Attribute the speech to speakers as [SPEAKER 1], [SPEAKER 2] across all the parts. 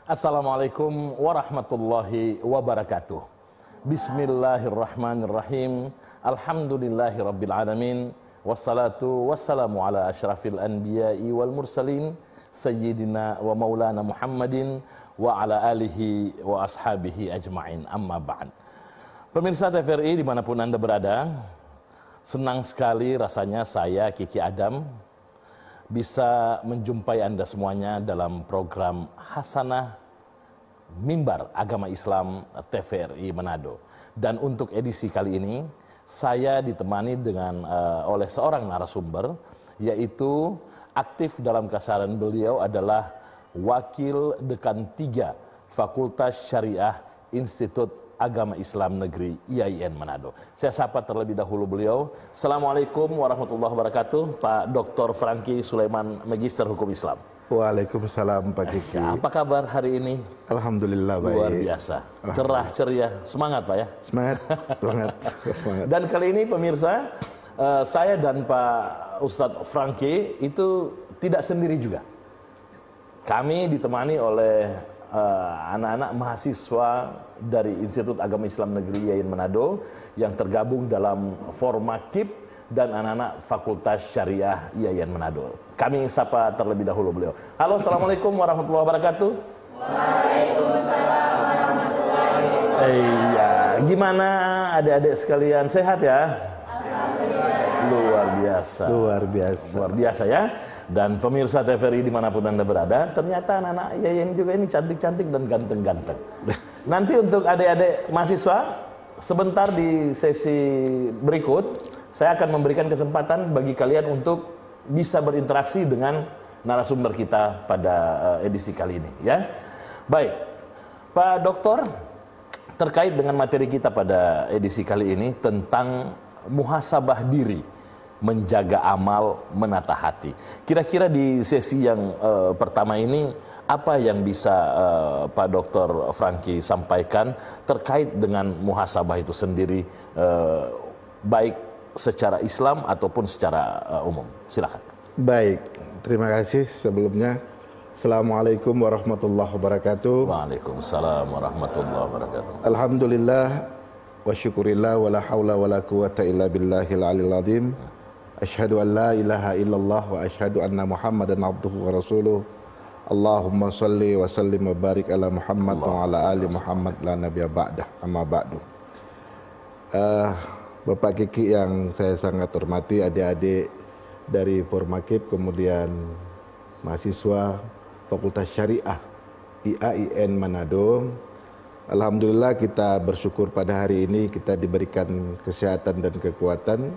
[SPEAKER 1] Assalamualaikum warahmatullahi wabarakatuh. Bismillahirrahmanirrahim. Alhamdulillahirabbil alamin. Wassalatu wassalamu ala asyrafil anbiya'i wal mursalin sayyidina wa maulana Muhammadin wa ala alihi wa ashabihi ajma'in. Amma ba'd. Pemirsa TVRI dimanapun Anda berada, senang sekali rasanya saya Kiki Adam bisa menjumpai Anda semuanya dalam program Hasanah Mimbar Agama Islam TVRI Manado. Dan untuk edisi kali ini saya ditemani oleh seorang narasumber, yaitu aktif dalam kasaran beliau adalah Wakil Dekan 3 Fakultas Syariah Institut Agama Islam Negeri IAIN Manado. Saya sapa terlebih dahulu beliau. Assalamualaikum warahmatullahi wabarakatuh, Pak Dr. Franky Sulaiman, Magister Hukum Islam.
[SPEAKER 2] Waalaikumsalam Pak Kiki.
[SPEAKER 1] Apa kabar hari ini?
[SPEAKER 2] Alhamdulillah baik.
[SPEAKER 1] Luar biasa. Cerah ceria, semangat Pak ya.
[SPEAKER 2] Semangat, semangat.
[SPEAKER 1] Dan kali ini pemirsa, saya dan Pak Ustadz Franky itu tidak sendiri juga. Kami ditemani oleh anak-anak mahasiswa dari Institut Agama Islam Negeri IAIN Manado yang tergabung dalam Formakip dan anak-anak Fakultas Syariah IAIN Manado. Kami sapa terlebih dahulu beliau. Halo, assalamualaikum warahmatullahi wabarakatuh.
[SPEAKER 3] Waalaikumsalam warahmatullahi wabarakatuh.
[SPEAKER 1] Iya, gimana adik-adik sekalian, sehat ya? Luar biasa.
[SPEAKER 2] Luar biasa.
[SPEAKER 1] Luar biasa ya. Dan pemirsa TVRI dimanapun Anda berada, ternyata anak-anak IAIN juga ini cantik-cantik dan ganteng-ganteng. Nanti untuk adik-adik mahasiswa, sebentar di sesi berikut, saya akan memberikan kesempatan bagi kalian untuk bisa berinteraksi dengan narasumber kita pada edisi kali ini. Ya, baik, Pak Doktor, terkait dengan materi kita pada edisi kali ini tentang muhasabah diri, menjaga amal, menata hati. Kira-kira di sesi yang pertama ini, apa yang bisa Pak Dr. Franky sampaikan terkait dengan muhasabah itu sendiri, baik secara Islam ataupun secara umum? Silakan.
[SPEAKER 2] Baik, terima kasih sebelumnya. Assalamualaikum warahmatullahi wabarakatuh.
[SPEAKER 1] Waalaikumsalam warahmatullahi wabarakatuh.
[SPEAKER 2] Alhamdulillah wa syukurillah wa la hawla wa la quwata illa billahil aliyil azim. Asyhadu an la ilaha illallah wa asyhadu anna Muhammadan abduhu wa rasuluh. Allahumma salli wa sallim wa barik ala Muhammad wa ala ali Muhammad la nabiyya ba'dah, amma ba'du. Bapak Kiki yang saya sangat hormati, adik-adik dari Formakip, kemudian mahasiswa Fakultas Syariah IAIN Manado. Alhamdulillah kita bersyukur pada hari ini kita diberikan kesehatan dan kekuatan,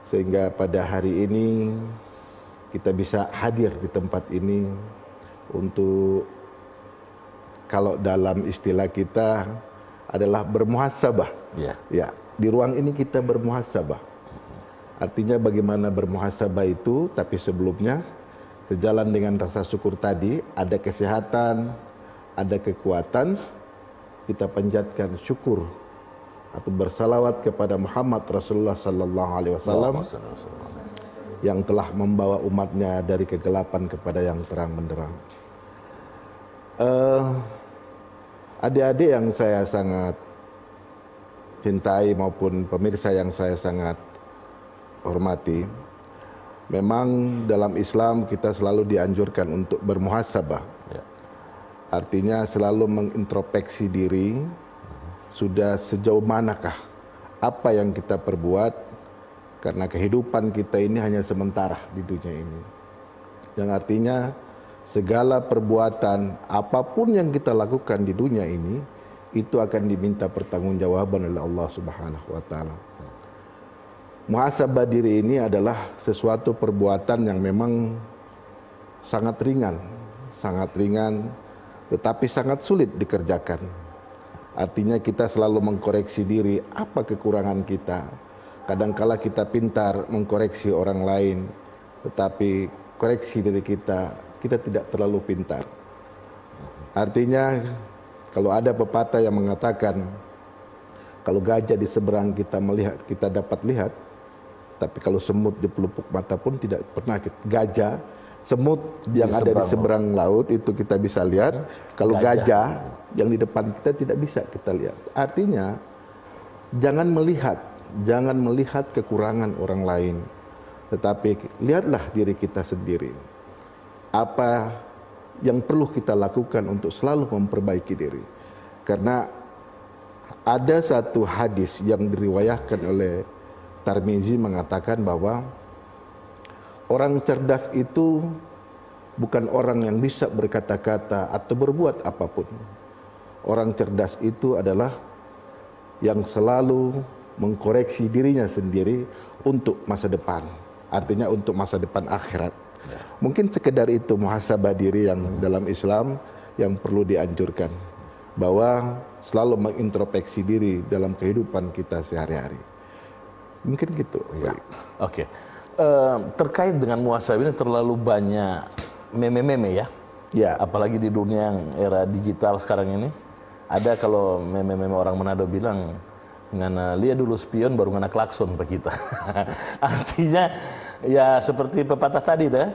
[SPEAKER 2] sehingga pada hari ini kita bisa hadir di tempat ini untuk, kalau dalam istilah kita adalah bermuhasabah. Ya, di ruang ini kita bermuhasabah. Artinya bagaimana bermuhasabah itu, tapi sebelumnya sejalan dengan rasa syukur tadi, ada kesehatan, ada kekuatan, kita panjatkan syukur atau bersalawat kepada Muhammad Rasulullah Sallallahu Alaihi Wasallam yang telah membawa umatnya dari kegelapan kepada yang terang benderang. Adik-adik yang saya sangat cintai maupun pemirsa yang saya sangat hormati, memang dalam Islam kita selalu dianjurkan untuk bermuhasabah. Artinya selalu mengintrospeksi diri, sudah sejauh manakah apa yang kita perbuat, karena kehidupan kita ini hanya sementara di dunia ini. Yang artinya segala perbuatan apapun yang kita lakukan di dunia ini itu akan diminta pertanggungjawaban oleh Allah Subhanahu wa taala. Muhasabah diri ini adalah sesuatu perbuatan yang memang sangat ringan, tetapi sangat sulit dikerjakan. Artinya kita selalu mengkoreksi diri, apa kekurangan kita. Kadangkala kita pintar mengkoreksi orang lain, tetapi koreksi diri kita tidak terlalu pintar. Artinya kalau ada pepatah yang mengatakan, kalau gajah di seberang kita melihat, kita dapat lihat, tapi kalau semut di pelupuk mata pun tidak pernah. Gajah semut yang ada di seberang laut itu kita bisa lihat. Kalau gajah yang di depan kita tidak bisa kita lihat. Artinya jangan melihat kekurangan orang lain, tetapi lihatlah diri kita sendiri. Apa yang perlu kita lakukan untuk selalu memperbaiki diri. Karena ada satu hadis yang diriwayatkan oleh Tirmizi mengatakan bahwa orang cerdas itu bukan orang yang bisa berkata-kata atau berbuat apapun. Orang cerdas itu adalah yang selalu mengkoreksi dirinya sendiri untuk masa depan. Artinya untuk masa depan akhirat. Mungkin sekedar itu muhasabah diri yang dalam Islam yang perlu dianjurkan. Bahwa selalu mengintrospeksi diri dalam kehidupan kita sehari-hari. Mungkin gitu.
[SPEAKER 1] Ya. Oke. Terkait dengan muhasabah ini terlalu banyak meme-meme ya.
[SPEAKER 2] Ya.
[SPEAKER 1] Apalagi di dunia yang era digital sekarang ini. Ada kalau meme-meme orang Manado bilang, ngana lihat dulu spion baru ngana klakson pak kita. Artinya ya seperti pepatah tadi deh.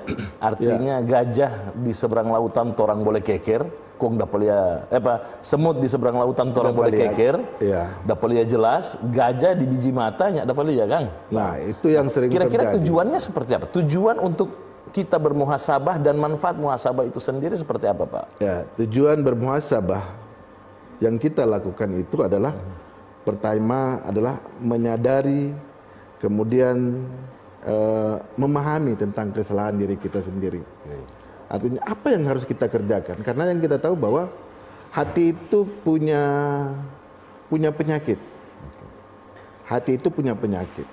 [SPEAKER 1] Artinya gajah di seberang lautan torang boleh keker, kong dapat semut di seberang lautan torang boleh keker. Dapat lihat jelas, gajah di biji matanya dapat lihat Kang.
[SPEAKER 2] Nah, itu yang sering
[SPEAKER 1] kira-kira
[SPEAKER 2] terjadi.
[SPEAKER 1] Tujuannya seperti apa? Tujuan untuk kita bermuhasabah dan manfaat muhasabah itu sendiri seperti apa, Pak?
[SPEAKER 2] Ya, tujuan bermuhasabah yang kita lakukan itu adalah pertama adalah menyadari, kemudian memahami tentang kesalahan diri kita sendiri. Artinya apa yang harus kita kerjakan? Karena yang kita tahu bahwa hati itu punya penyakit. Hati itu punya penyakit.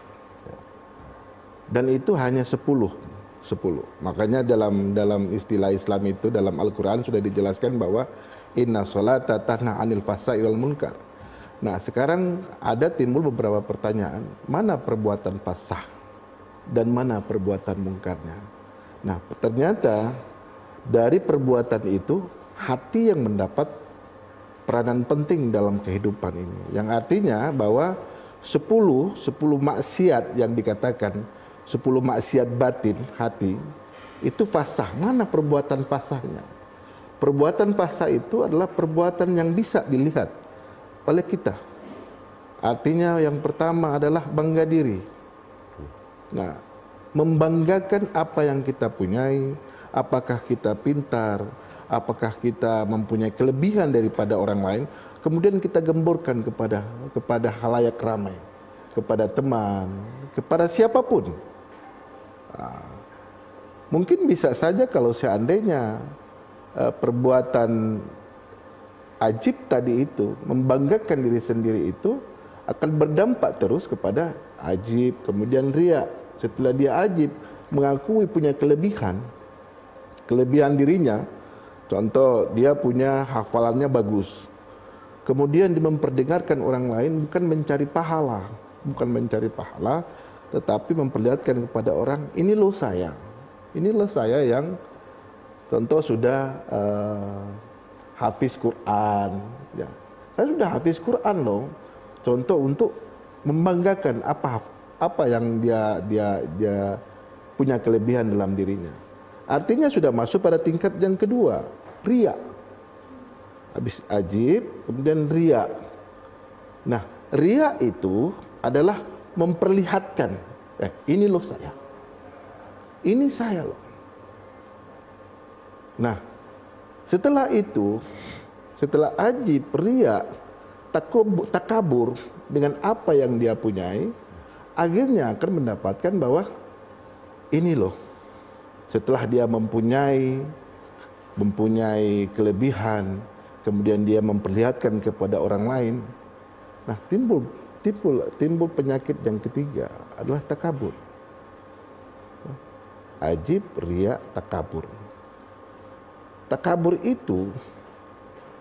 [SPEAKER 2] Dan itu hanya 10. Makanya dalam istilah Islam itu dalam Al-Quran sudah dijelaskan bahwa inna sholata tanha anil fahsya'i wal munkar. Nah, sekarang ada timbul beberapa pertanyaan. Mana perbuatan fasah dan mana perbuatan mungkarnya? Nah, ternyata dari perbuatan itu hati yang mendapat peranan penting dalam kehidupan ini. Yang artinya bahwa 10 maksiat yang dikatakan 10 maksiat batin hati itu fasah. Mana perbuatan fasahnya? Perbuatan fasah itu adalah perbuatan yang bisa dilihat oleh kita. Artinya yang pertama adalah bangga diri. Nah, membanggakan apa yang kita punyai, apakah kita pintar, apakah kita mempunyai kelebihan daripada orang lain, kemudian kita gemborkan kepada halayak ramai, kepada teman, kepada siapapun. Mungkin bisa saja kalau seandainya perbuatan ajib tadi itu, membanggakan diri sendiri itu akan berdampak terus kepada ajib, kemudian riya. Setelah dia ajib, mengakui punya kelebihan dirinya, contoh dia punya hafalannya bagus, kemudian dia memperdengarkan orang lain bukan mencari pahala, tetapi memperlihatkan kepada orang, ini loh saya yang contoh sudah hafiz Quran, ya. Saya sudah hafiz Quran loh. Contoh untuk membanggakan apa yang dia punya kelebihan dalam dirinya. Artinya sudah masuk pada tingkat yang kedua, riya. Habis ajib, kemudian riya. Nah, riya itu adalah memperlihatkan, ini loh saya. Ini saya loh. Nah, setelah itu, setelah ajib, riya, takabur dengan apa yang dia punyai, akhirnya akan mendapatkan bahwa ini loh, setelah dia mempunyai kelebihan, kemudian dia memperlihatkan kepada orang lain, nah timbul penyakit yang ketiga adalah takabur. Ajib, riya, takabur. Takabur itu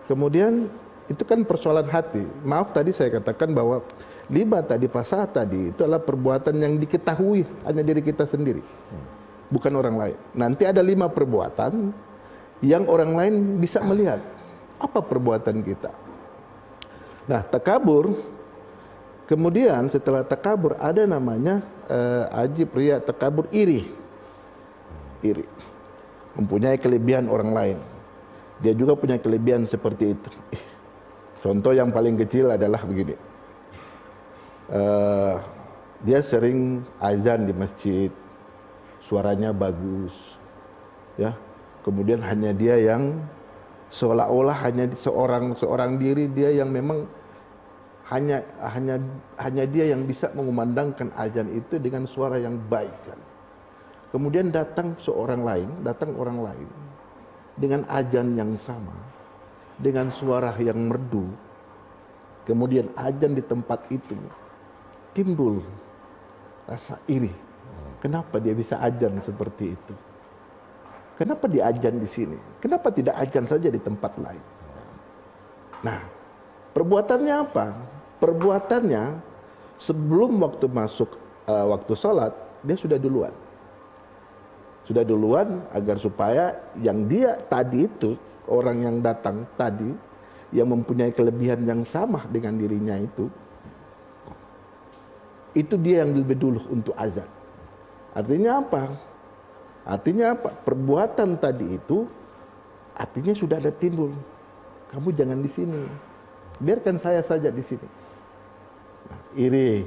[SPEAKER 2] kemudian itu kan persoalan hati. Maaf tadi saya katakan bahwa 5 tadi fasah tadi itu adalah perbuatan yang diketahui hanya diri kita sendiri, bukan orang lain. Nanti ada 5 perbuatan yang orang lain bisa melihat apa perbuatan kita. Nah, takabur, kemudian setelah takabur ada namanya ajib, riya, takabur, iri. mempunyai kelebihan orang lain. Dia juga punya kelebihan seperti itu. Contoh yang paling kecil adalah begini. Dia sering azan di masjid, suaranya bagus, ya. Kemudian hanya dia yang seolah-olah hanya seorang diri dia yang memang hanya dia yang bisa mengumandangkan azan itu dengan suara yang baik kan. Kemudian datang orang lain dengan azan yang sama, dengan suara yang merdu. Kemudian azan di tempat itu timbul rasa iri. Kenapa dia bisa azan seperti itu? Kenapa dia azan di sini? Kenapa tidak azan saja di tempat lain? Nah, perbuatannya apa? Perbuatannya sebelum waktu masuk waktu sholat, dia sudah duluan. Sudah duluan agar supaya yang dia tadi itu, orang yang datang tadi, yang mempunyai kelebihan yang sama dengan dirinya itu dia yang lebih dulu untuk azan. Artinya apa? Perbuatan tadi itu artinya sudah ada timbul. Kamu jangan di sini. Biarkan saya saja di sini. Nah, iri.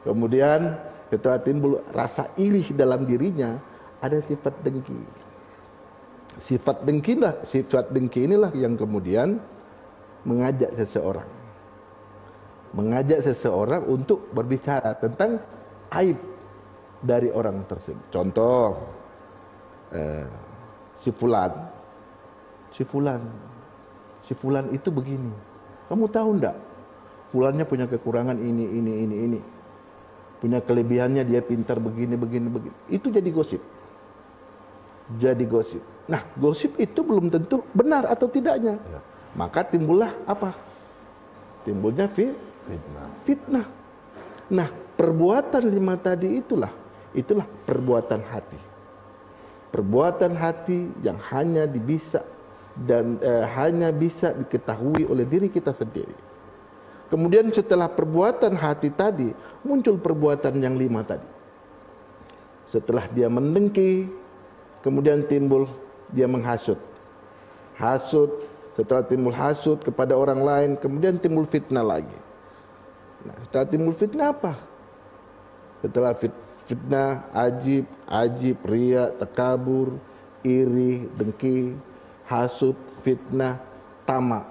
[SPEAKER 2] Kemudian setelah timbul rasa iri dalam dirinya, ada sifat dengki. Sifat dengki inilah yang kemudian mengajak seseorang untuk berbicara tentang aib dari orang tersebut. Contoh, si fulan itu begini. Kamu tahu enggak? Fulannya punya kekurangan ini. Punya kelebihannya, dia pintar begini. Itu jadi gosip. Nah, gosip itu belum tentu benar atau tidaknya. Ya. Maka timbullah apa? Timbulnya fitnah. Nah, perbuatan 5 tadi itulah perbuatan hati. Perbuatan hati yang hanya bisa diketahui oleh diri kita sendiri. Kemudian setelah perbuatan hati tadi, muncul perbuatan yang 5 tadi. Setelah dia mendengki, kemudian timbul dia menghasut. Setelah timbul hasut kepada orang lain, kemudian timbul fitnah lagi. Nah, setelah timbul fitnah apa? Setelah fitnah, ajib, riya, takabur, iri, dengki, hasut, fitnah, tamak,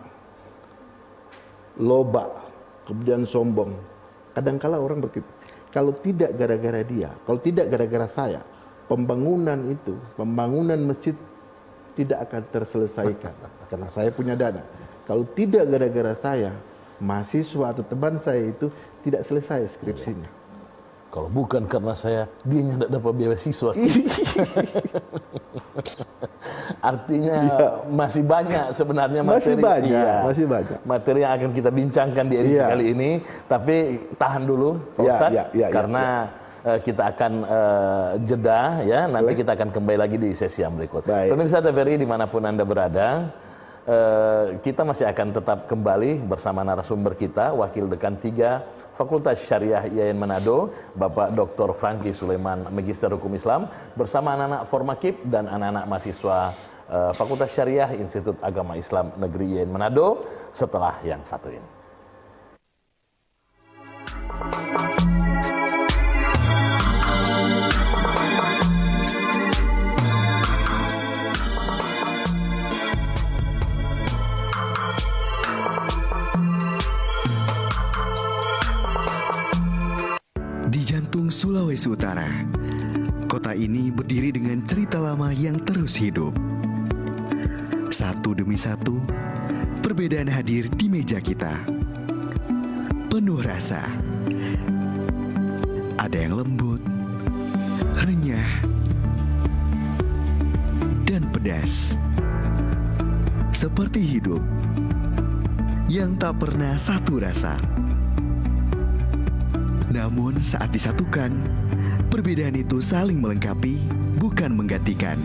[SPEAKER 2] loba, kemudian sombong. Kadangkala orang berpikir, kalau tidak gara-gara dia, kalau tidak gara-gara saya, pembangunan masjid tidak akan terselesaikan karena saya punya dana. Kalau tidak gara-gara saya, mahasiswa atau teman saya itu tidak selesai skripsinya.
[SPEAKER 1] Kalau bukan karena saya, dia tidak dapat beasiswa. Artinya masih banyak sebenarnya materi.
[SPEAKER 2] Masih banyak.
[SPEAKER 1] Materi yang akan kita bincangkan di edisi kali ini. Tapi tahan dulu, Pak Ustadz, karena kita akan jeda ya. Nanti kita akan kembali lagi di sesi yang berikut. Pemirsa TVRI dimanapun Anda berada, kita masih akan tetap kembali bersama narasumber kita, Wakil Dekan 3 Fakultas Syariah IAIN Manado, Bapak Dr. Franky Sulaiman, Magister Hukum Islam, bersama anak-anak Formakip dan anak-anak mahasiswa Fakultas Syariah Institut Agama Islam Negeri IAIN Manado setelah yang satu ini.
[SPEAKER 4] Sulawesi Utara. Kota ini berdiri dengan cerita lama yang terus hidup. Satu demi satu, perbedaan hadir di meja kita. Penuh rasa. Ada yang lembut, renyah, dan pedas. Seperti hidup yang tak pernah satu rasa. Namun saat disatukan, perbedaan itu saling melengkapi, bukan menggantikan.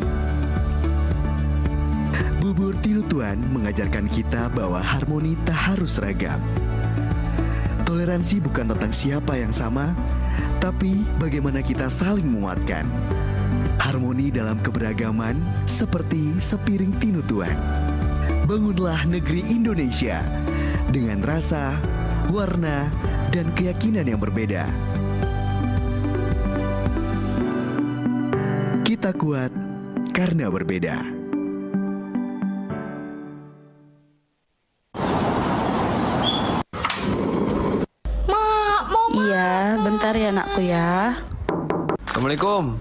[SPEAKER 4] Bubur Tinutuan mengajarkan kita bahwa harmoni tak harus seragam. Toleransi bukan tentang siapa yang sama, tapi bagaimana kita saling menguatkan. Harmoni dalam keberagaman seperti sepiring tinutuan. Bangunlah negeri Indonesia dengan rasa, warna, dan keyakinan yang berbeda. Kita kuat karena berbeda.
[SPEAKER 5] Iya, bentar ya anakku ya.
[SPEAKER 6] Assalamualaikum.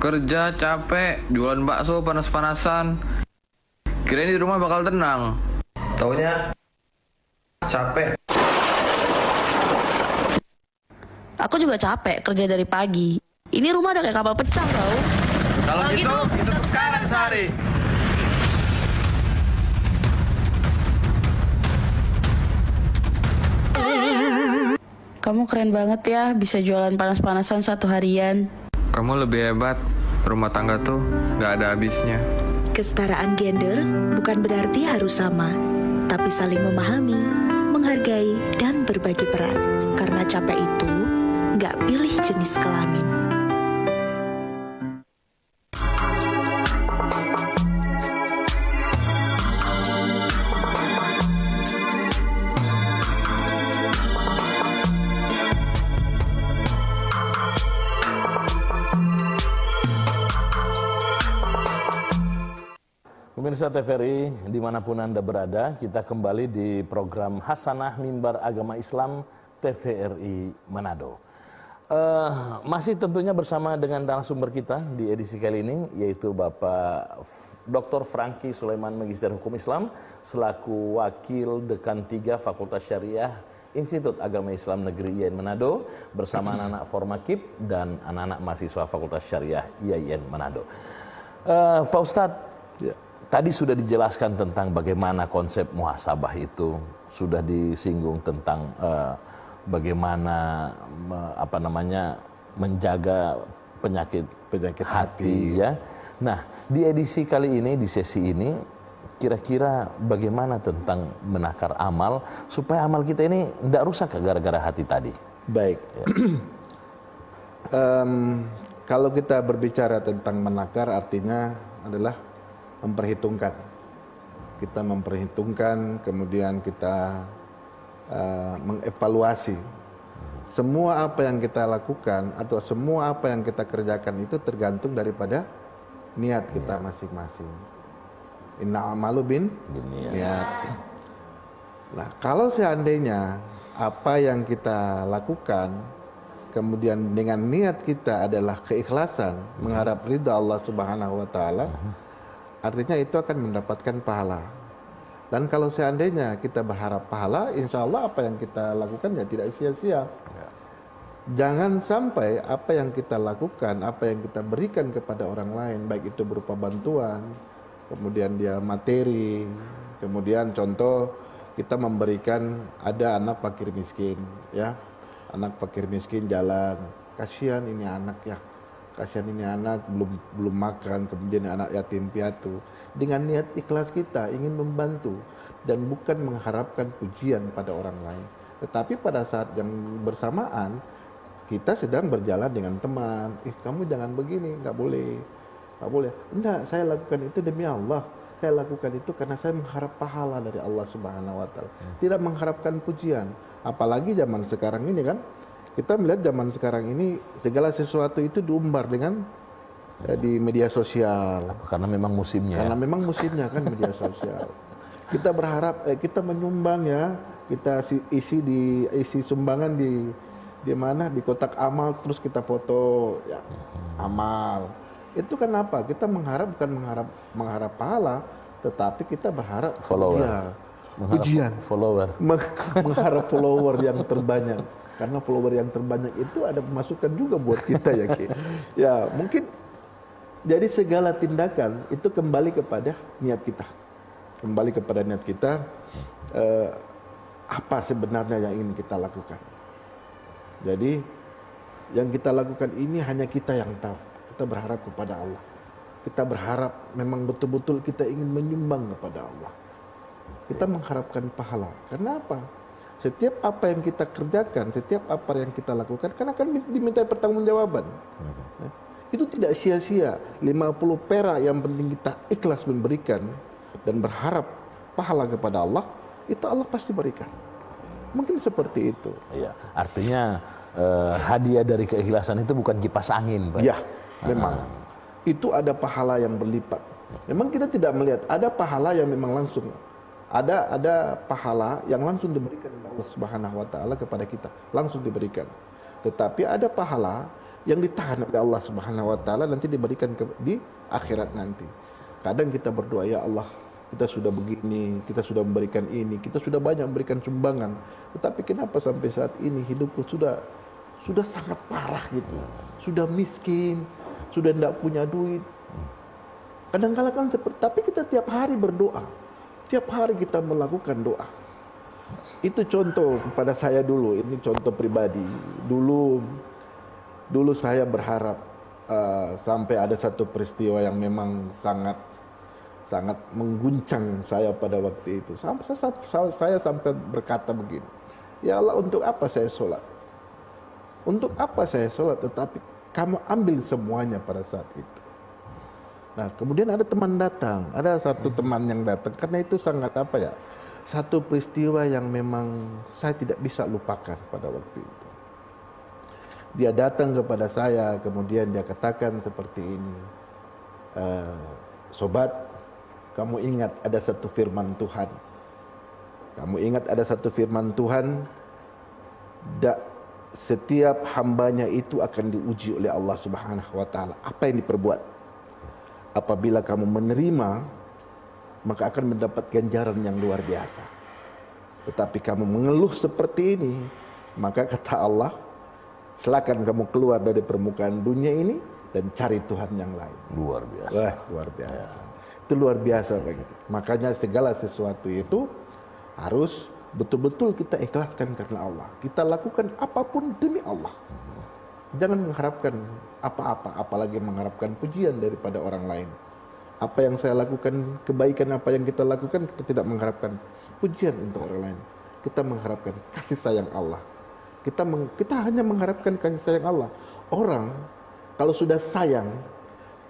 [SPEAKER 6] Kerja capek, jualan bakso panas-panasan. Kirain di rumah bakal tenang. Taunya capek.
[SPEAKER 5] Aku juga capek kerja dari pagi. Ini rumah udah kayak kapal pecah tau.
[SPEAKER 6] Kalau gitu, kita tukaran sehari.
[SPEAKER 5] Kamu keren banget ya, bisa jualan panas-panasan 1 harian.
[SPEAKER 6] Kamu lebih hebat. Rumah tangga tuh gak ada habisnya.
[SPEAKER 7] Kesetaraan gender bukan berarti harus sama, tapi saling memahami, menghargai, dan berbagi peran. Karena capek itu nggak pilih jenis kelamin.
[SPEAKER 1] Pemirsa TVRI, dimanapun Anda berada, kita kembali di program Hasanah Mimbar Agama Islam TVRI Manado. Masih tentunya bersama dengan narasumber kita di edisi kali ini, yaitu Bapak Dr. Franky Sulaiman, Magister Hukum Islam, selaku Wakil Dekan 3 Fakultas Syariah Institut Agama Islam Negeri IAIN Manado, bersama anak-anak Formakip dan anak-anak mahasiswa Fakultas Syariah IAIN Manado. Pak Ustadz, tadi sudah dijelaskan tentang bagaimana konsep muhasabah itu, sudah disinggung tentang bagaimana menjaga penyakit hati ya. Nah, di edisi kali ini, di sesi ini, kira-kira bagaimana tentang menakar amal supaya amal kita ini tidak rusak gara-gara hati tadi?
[SPEAKER 2] Baik. Ya. Kalau kita berbicara tentang menakar, artinya adalah memperhitungkan. Kita memperhitungkan, kemudian kita mengevaluasi. Semua apa yang kita lakukan atau semua apa yang kita kerjakan itu tergantung daripada niat kita masing-masing. Inna amalu bin niat. Nah, kalau seandainya apa yang kita lakukan kemudian dengan niat kita adalah keikhlasan, mengharap ridha Allah Subhanahu wa taala, artinya itu akan mendapatkan pahala. Dan kalau seandainya kita berharap pahala, insya Allah apa yang kita lakukan ya tidak sia-sia. Jangan sampai apa yang kita lakukan, apa yang kita berikan kepada orang lain, baik itu berupa bantuan, kemudian dia materi, kemudian contoh kita memberikan, ada anak fakir miskin, ya, anak fakir miskin jalan, kasihan ini anak ya. Kasihan ini anak belum makan, kemudian anak yatim piatu. Dengan niat ikhlas kita ingin membantu dan bukan mengharapkan pujian pada orang lain. Tetapi pada saat yang bersamaan kita sedang berjalan dengan teman, kamu jangan begini, nggak boleh. Enggak, saya lakukan itu demi Allah. Saya lakukan itu karena saya mengharap pahala dari Allah Subhanahu wa taala. Tidak mengharapkan pujian. Apalagi zaman sekarang ini kan, kita melihat zaman sekarang ini segala sesuatu itu diumbar dengan di media sosial.
[SPEAKER 1] Karena memang musimnya.
[SPEAKER 2] Karena memang musimnya kan media sosial. Kita berharap kita menyumbang ya, kita isi sumbangan di mana, di kotak amal, terus kita foto ya, amal. Itu kan apa? Kita bukan mengharap pahala, tetapi kita berharap
[SPEAKER 1] follower.
[SPEAKER 2] Ya, pujian.
[SPEAKER 1] Follower.
[SPEAKER 2] Mengharap follower yang terbanyak. Karena follower yang terbanyak itu ada pemasukan juga buat kita ya Ki. Ya mungkin jadi segala tindakan itu kembali kepada niat kita. Kembali kepada niat kita, apa sebenarnya yang ingin kita lakukan. Jadi yang kita lakukan ini hanya kita yang tahu. Kita berharap kepada Allah. Kita berharap memang betul-betul kita ingin menyumbang kepada Allah. Kita mengharapkan pahala. Karena apa? Setiap apa yang kita kerjakan, setiap apa yang kita lakukan, kan akan diminta pertanggungjawaban. Itu tidak sia-sia. 50 perak yang penting kita ikhlas memberikan dan berharap pahala kepada Allah, itu Allah pasti berikan. Mungkin seperti itu.
[SPEAKER 1] Iya, artinya hadiah dari keikhlasan itu bukan kipas angin, Pak.
[SPEAKER 2] Ya, memang. Itu ada pahala yang berlipat. Memang kita tidak melihat ada pahala yang memang langsung ada pahala yang langsung diberikan oleh Allah Subhanahu wa taala kepada kita, langsung diberikan. Tetapi ada pahala yang ditahan oleh Allah Subhanahu wa taala nanti diberikan di akhirat nanti. Kadang kita berdoa, ya Allah, kita sudah begini, kita sudah memberikan ini, kita sudah banyak memberikan sumbangan. Tetapi kenapa sampai saat ini hidupku sudah sangat parah gitu. Sudah miskin, sudah tidak punya duit. Kadang-kadang kan seperti, tapi kita tiap hari berdoa. Tiap hari kita melakukan doa. Itu contoh pada saya dulu, ini contoh pribadi. Dulu saya berharap sampai ada satu peristiwa yang memang sangat mengguncang saya pada waktu itu. Saya sampai berkata begini, ya Allah, untuk apa saya sholat? Untuk apa saya sholat? Tetapi kamu ambil semuanya pada saat itu. Nah, kemudian ada teman datang, ada satu teman yang datang, karena itu sangat satu peristiwa yang memang saya tidak bisa lupakan pada waktu itu. Dia datang kepada saya, kemudian dia katakan seperti ini, sobat, kamu ingat ada satu firman Tuhan. Kamu ingat ada satu firman Tuhan, setiap hambanya itu akan diuji oleh Allah Subhanahu wa taala. Apa yang diperbuat? Apabila kamu menerima, maka akan mendapat ganjaran yang luar biasa. Tetapi kamu mengeluh seperti ini, maka kata Allah, silakan kamu keluar dari permukaan dunia ini dan cari Tuhan yang lain.
[SPEAKER 1] Luar biasa.
[SPEAKER 2] Wah, luar biasa. Itu luar biasa begitu. Makanya segala sesuatu itu harus betul-betul kita ikhlaskan karena Allah. Kita lakukan apapun demi Allah. Jangan mengharapkan apa-apa, apalagi mengharapkan pujian daripada orang lain. Apa yang saya lakukan, kebaikan apa yang kita lakukan, kita tidak mengharapkan pujian untuk orang lain. Kita mengharapkan kasih sayang Allah. Kita hanya mengharapkan kasih sayang Allah. Orang kalau sudah sayang,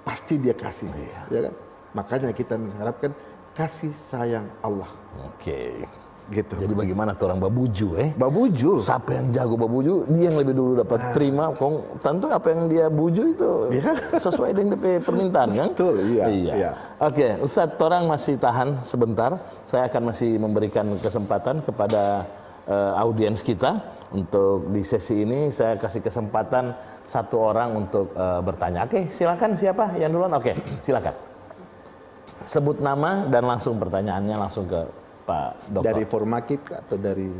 [SPEAKER 2] pasti dia kasih. Ya kan? Makanya kita mengharapkan kasih sayang Allah.
[SPEAKER 1] Oke.
[SPEAKER 2] Gitu.
[SPEAKER 1] Jadi bagaimana tuh orang babuju
[SPEAKER 2] Babuju.
[SPEAKER 1] Siapa yang jago babuju, dia yang lebih dulu dapat terima. Tentu apa yang dia buju itu sesuai dengan permintaan kan?
[SPEAKER 2] Betul, iya.
[SPEAKER 1] Oke, Ustadz, orang masih tahan sebentar. Saya akan masih memberikan kesempatan kepada audiens kita untuk di sesi ini. Saya kasih kesempatan satu orang untuk bertanya. Oke, silakan, siapa yang duluan? Oke, silakan. Sebut nama dan langsung pertanyaannya langsung ke Pak Dokter.
[SPEAKER 2] Dari Formakip atau dari?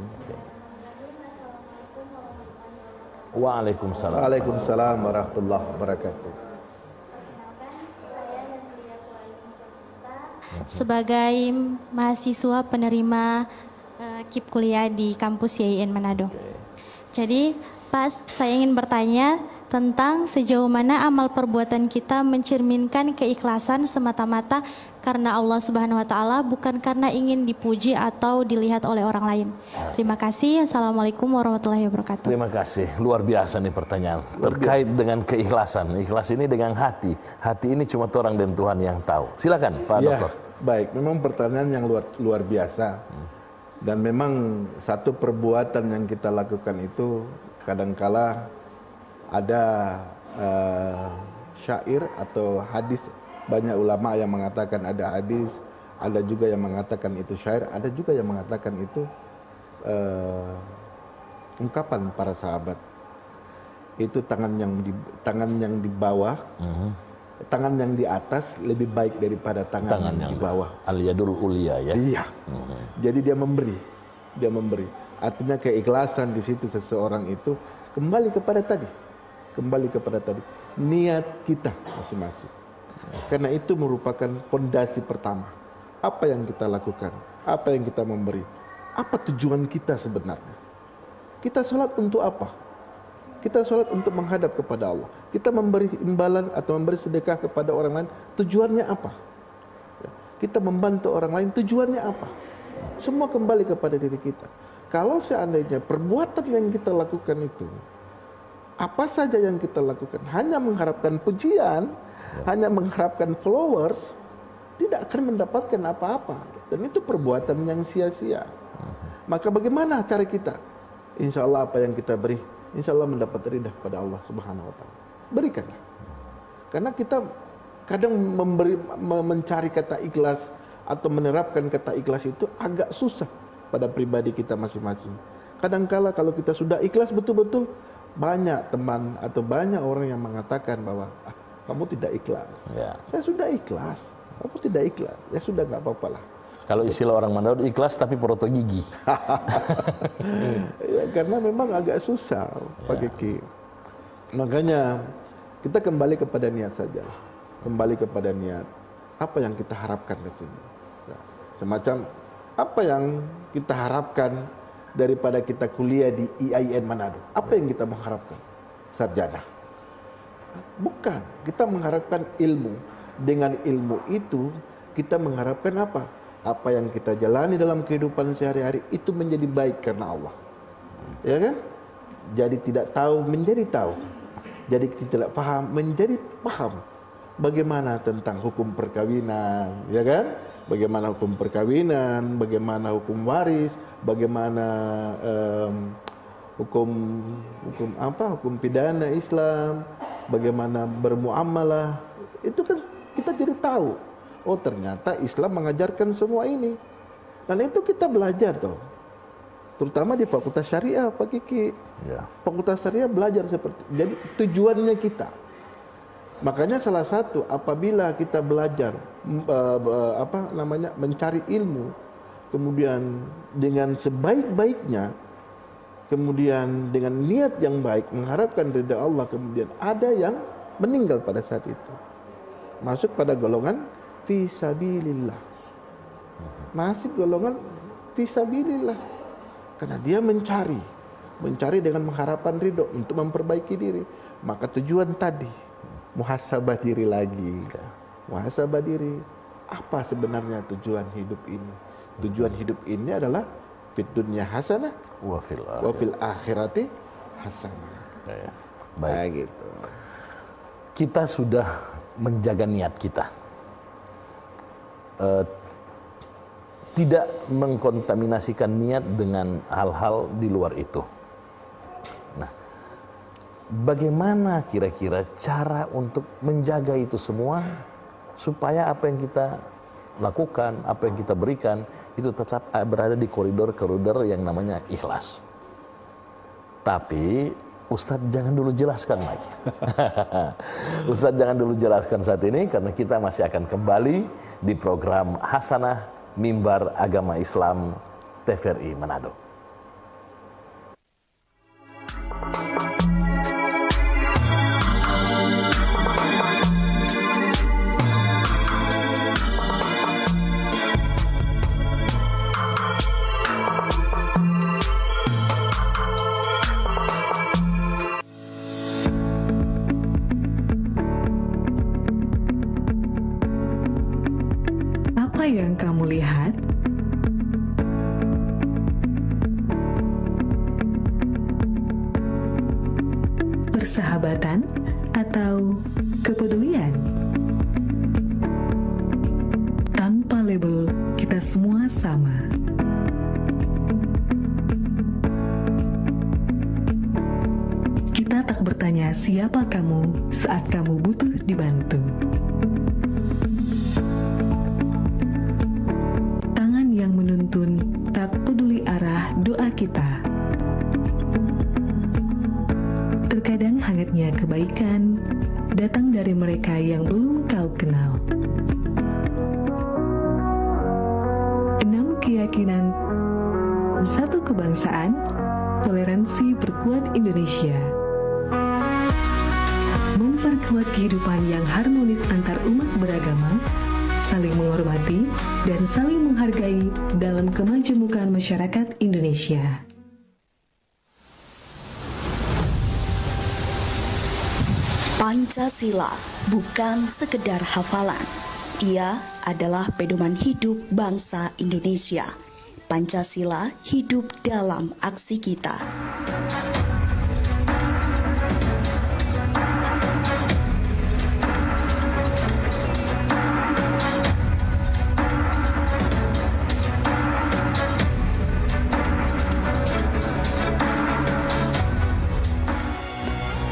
[SPEAKER 1] Waalaikumsalam.
[SPEAKER 2] Waalaikumsalam warahmatullahi wabarakatuh.
[SPEAKER 3] Sebagai mahasiswa penerima KIP kuliah di kampus YIN Manado. Jadi, saya ingin bertanya tentang sejauh mana amal perbuatan kita mencerminkan keikhlasan semata-mata karena Allah Subhanahu wa taala, bukan karena ingin dipuji atau dilihat oleh orang lain. Terima kasih. Assalamualaikum warahmatullahi wabarakatuh.
[SPEAKER 1] Terima kasih. Luar biasa nih pertanyaan terkait dengan keikhlasan. Ikhlas ini dengan hati. Hati ini cuma orang dan Tuhan yang tahu. Silakan Pak Dokter.
[SPEAKER 2] Baik, memang pertanyaan yang luar biasa. Dan memang satu perbuatan yang kita lakukan itu kadangkala ada syair atau hadis. Banyak ulama yang mengatakan ada hadis, ada juga yang mengatakan itu syair, ada juga yang mengatakan itu ungkapan para sahabat. Itu tangan yang di bawah, tangan yang di atas lebih baik daripada tangan yang di bawah.
[SPEAKER 1] Al-yadul ulia ya.
[SPEAKER 2] Iya. Jadi dia memberi. Artinya keikhlasan di situ seseorang itu kembali kepada tadi niat kita masing-masing. Karena itu merupakan fondasi pertama. Apa yang kita lakukan, apa yang kita memberi, apa tujuan kita sebenarnya. Kita sholat untuk apa? Kita sholat untuk menghadap kepada Allah. Kita memberi imbalan atau memberi sedekah kepada orang lain, tujuannya apa? Kita membantu orang lain, tujuannya apa? Semua kembali kepada diri kita. kalau seandainya perbuatan yang kita lakukan itu, apa saja yang kita lakukan, hanya mengharapkan pujian, hanya mengharapkan followers, tidak akan mendapatkan apa-apa. Dan itu perbuatan yang sia-sia. Maka bagaimana cara kita? Insya Allah apa yang kita beri, insya Allah mendapat ridha pada Allah Subhanahu Wa Taala. Berikanlah. Karena kita kadang mencari kata ikhlas atau menerapkan kata ikhlas itu agak susah pada pribadi kita masing-masing. Kadangkala kalau kita sudah ikhlas betul-betul, banyak teman atau banyak orang yang mengatakan bahwa kamu tidak ikhlas. Ya. Saya sudah ikhlas, kamu tidak ikhlas. Ya sudah, nggak apa-apa lah.
[SPEAKER 1] Kalau istilah orang Manado, ikhlas tapi poroto gigi.
[SPEAKER 2] Ya, karena memang agak susah, Pak Kiki. Makanya kita kembali kepada niat saja. Kembali kepada niat. Apa yang kita harapkan di sini? Ya. Semacam apa yang kita harapkan daripada kita kuliah di IAIN Manado? Apa yang kita mengharapkan? Sarjana? Bukan. Kita mengharapkan ilmu. Dengan ilmu itu kita mengharapkan apa? Apa yang kita jalani dalam kehidupan sehari-hari itu menjadi baik karena Allah. Ya kan? Jadi tidak tahu menjadi tahu. Jadi tidak paham menjadi paham. Bagaimana tentang hukum perkawinan, ya kan? Bagaimana hukum perkawinan, bagaimana hukum waris, bagaimana hukum pidana Islam, bagaimana bermuamalah. Itu kan kita jadi tahu. Oh, ternyata Islam mengajarkan semua ini. Dan itu kita belajar toh. Terutama di Fakultas Syariah, Pak Kiki. Ya. Fakultas Syariah belajar seperti. Jadi tujuannya kita. Makanya salah satu apabila kita belajar mencari ilmu, kemudian dengan sebaik-baiknya, kemudian dengan niat yang baik mengharapkan ridha Allah, kemudian ada yang meninggal pada saat itu. Masuk pada golongan fisabilillah. Masih golongan fisabilillah. Karena dia mencari dengan mengharapkan ridho untuk memperbaiki diri. Maka tujuan tadi muhasabah diri lagi. Muhasabah diri. Apa sebenarnya tujuan hidup ini? Tujuan hidup ini adalah fid dunya hasanah wa fil akhirati hasanah.
[SPEAKER 1] Ya.
[SPEAKER 2] Baik. Nah, gitu.
[SPEAKER 1] Kita sudah menjaga niat kita. Tidak mengkontaminasikan niat dengan hal-hal di luar itu. Nah, bagaimana kira-kira cara untuk menjaga itu semua supaya apa yang kita lakukan, apa yang kita berikan itu tetap berada di koridor-koridor yang namanya ikhlas. Tapi Ustadz jangan dulu jelaskan lagi. Ustadz jangan dulu jelaskan saat ini karena kita masih akan kembali di program Hasanah Mimbar Agama Islam TVRI Manado.
[SPEAKER 8] Apa yang kamu lihat? Persahabatan atau kepedulian? Tanpa label, kita semua sama. Kita tak bertanya siapa kamu saat kamu butuh dibantu. Yang menuntun tak peduli arah doa kita. Terkadang hangatnya kebaikan datang dari mereka yang belum kau kenal. 6 keyakinan, 1 kebangsaan, toleransi berkuat Indonesia. Memperkuat kehidupan yang harmonis antar umat beragama, saling menghormati dan saling menghargai dalam kemajemukan masyarakat Indonesia.
[SPEAKER 7] Pancasila bukan sekedar hafalan. Ia adalah pedoman hidup bangsa Indonesia. Pancasila hidup dalam aksi kita.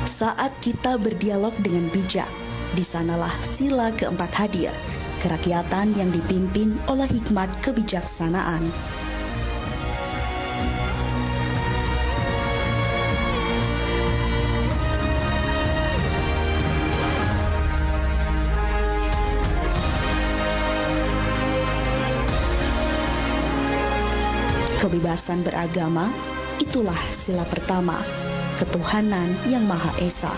[SPEAKER 7] Saat kita berdialog dengan bijak, di sanalah sila keempat hadir, kerakyatan yang dipimpin oleh hikmat kebijaksanaan. Kebebasan beragama, itulah sila pertama, ketuhanan yang Maha Esa.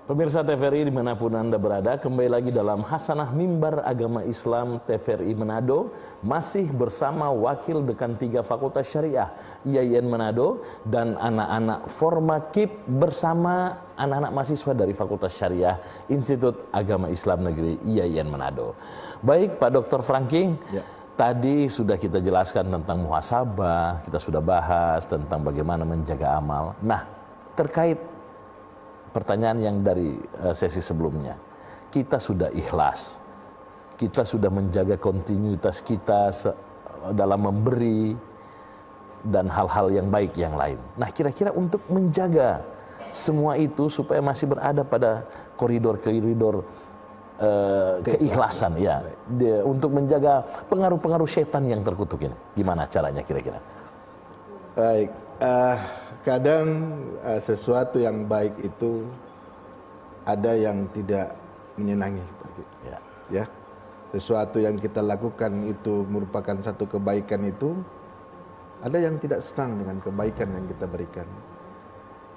[SPEAKER 1] Pemirsa TVRI dimanapun Anda berada, kembali lagi dalam Hasanah Mimbar Agama Islam TVRI Manado, masih bersama Wakil Dekan 3 Fakultas Syariah IAIN Manado dan anak-anak Formakip bersama anak-anak mahasiswa dari Fakultas Syariah Institut Agama Islam Negeri IAIN Manado. Baik Pak Dr. Franky, tadi sudah kita jelaskan tentang muhasabah, kita sudah bahas tentang bagaimana menjaga amal. Nah, terkait pertanyaan yang dari sesi sebelumnya, kita sudah ikhlas, kita sudah menjaga kontinuitas kita dalam memberi dan hal-hal yang baik yang lain. Nah, kira-kira untuk menjaga semua itu supaya masih berada pada koridor-koridor keikhlasan, ya, untuk menjaga pengaruh-pengaruh setan yang terkutuk ini, gimana caranya kira-kira?
[SPEAKER 2] Baik. Kadang sesuatu yang baik itu ada yang tidak menyenangi, ya. Sesuatu yang kita lakukan itu merupakan satu kebaikan itu, ada yang tidak senang dengan kebaikan yang kita berikan.